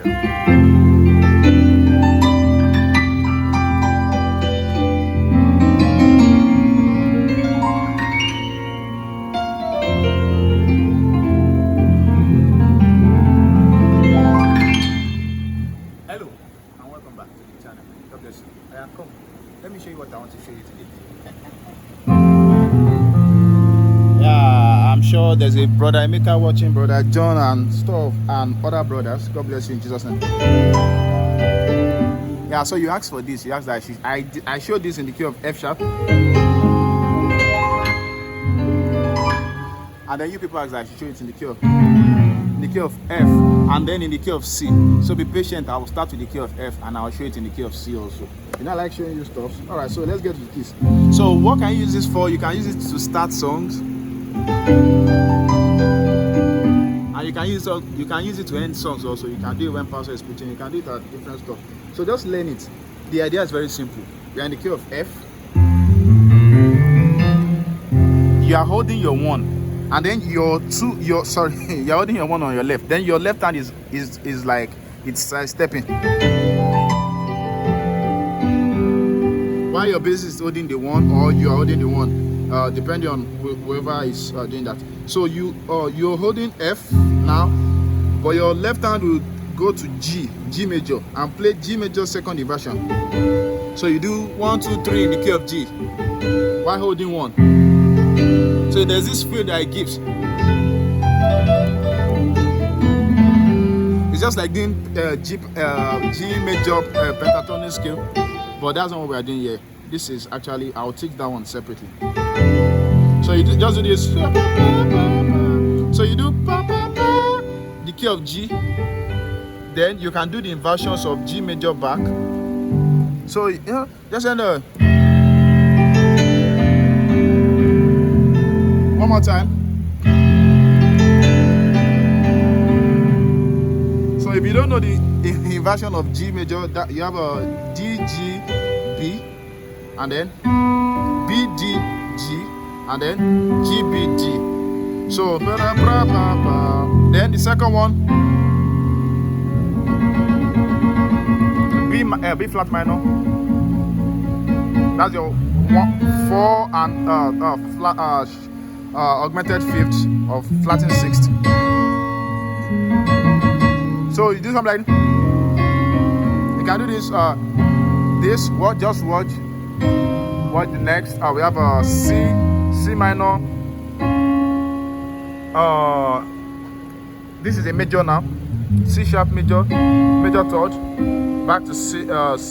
Hello and welcome back to the channel. God bless you. Come, let me show you what I want to show you today. Yeah, I'm sure there's a brother Emeka watching, brother John and stuff, and other brothers. God bless you in Jesus' name. Yeah, so you asked for this. You asked that I showed this in the key of F sharp, and then you people asked that I should show it in the key of F, and then in the key of C. So be patient. I will start with the key of F and I'll show it in the key of C also. You know, I like showing you stuff. All right, so let's get to the keys. So what can you use this for? You can use it to start songs, and you can use it to end songs also. You can do it when pastor is preaching. You can do it at different stuff. So just learn it. The idea is very simple. You are in the key of F. You are holding your 1. And then you're holding your 1 on your left. Then your left hand is like it's stepping. While your bass is holding the 1, or you are holding the 1, depending on whoever is doing that. So you're holding F now, but your left hand will go to G major, and play G major second inversion. So you do 1, 2, 3 in the key of G while holding 1. So there's this feel that it gives. It's just like doing G major pentatonic scale, but that's not what we are doing here. This is actually, I'll teach that one separately. So you just do this. So you do the key of G. Then you can do the inversions of G major back. So you know, just end one more time. So if you don't know the inversion of G major, that you have a D, G, B, and then B, D, G, and then G, B, D. So then the second one, B flat minor. That's your 4 and flat augmented fifth of flattened sixth. So you do something like you can do this. Just watch the next. We have a C minor. This is a major now. C sharp major third, back to C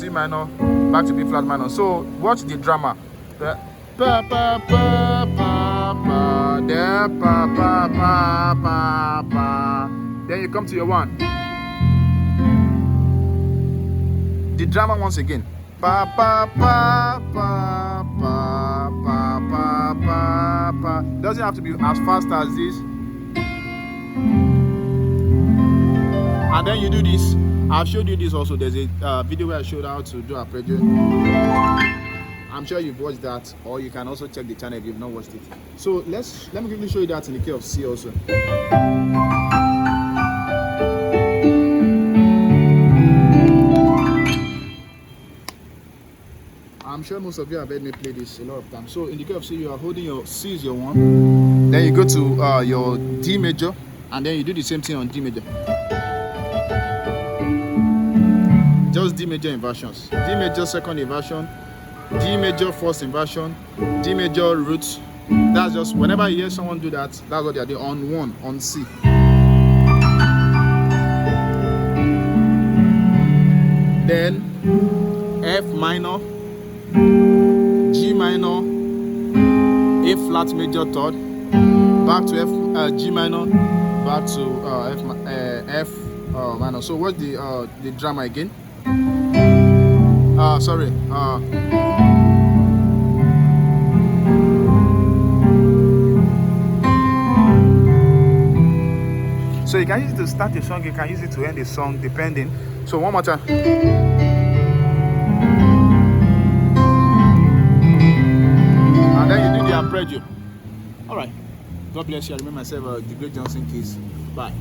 minor, back to B flat minor. So watch the drama. Then you come to your 1. The drama once again. Doesn't have to be as fast as this. And then you do this. I've showed you this also. There's a video where I showed how to do arpeggio. I'm sure you've watched that, or you can also check the channel if you've not watched it. So let me quickly show you that in the key of C also. I'm sure most of you have heard me play this a lot of times. So in the key of C, you are holding your C is your 1. Then you go to your D major, and then you do the same thing on D major. Just D major inversions. D major second inversion, D major first inversion, D major roots. That's just whenever you hear someone do that, that's what they are doing on 1, on C. Then F minor, G minor, A flat major third, back to G minor, back to F minor. So what's the drama again? Sorry. So you can use it to start a song, you can use it to end a song, depending. So one more time. And then you do the arpeggio. All right. God bless you. I remember myself, the great Johnsonkeyz. Bye.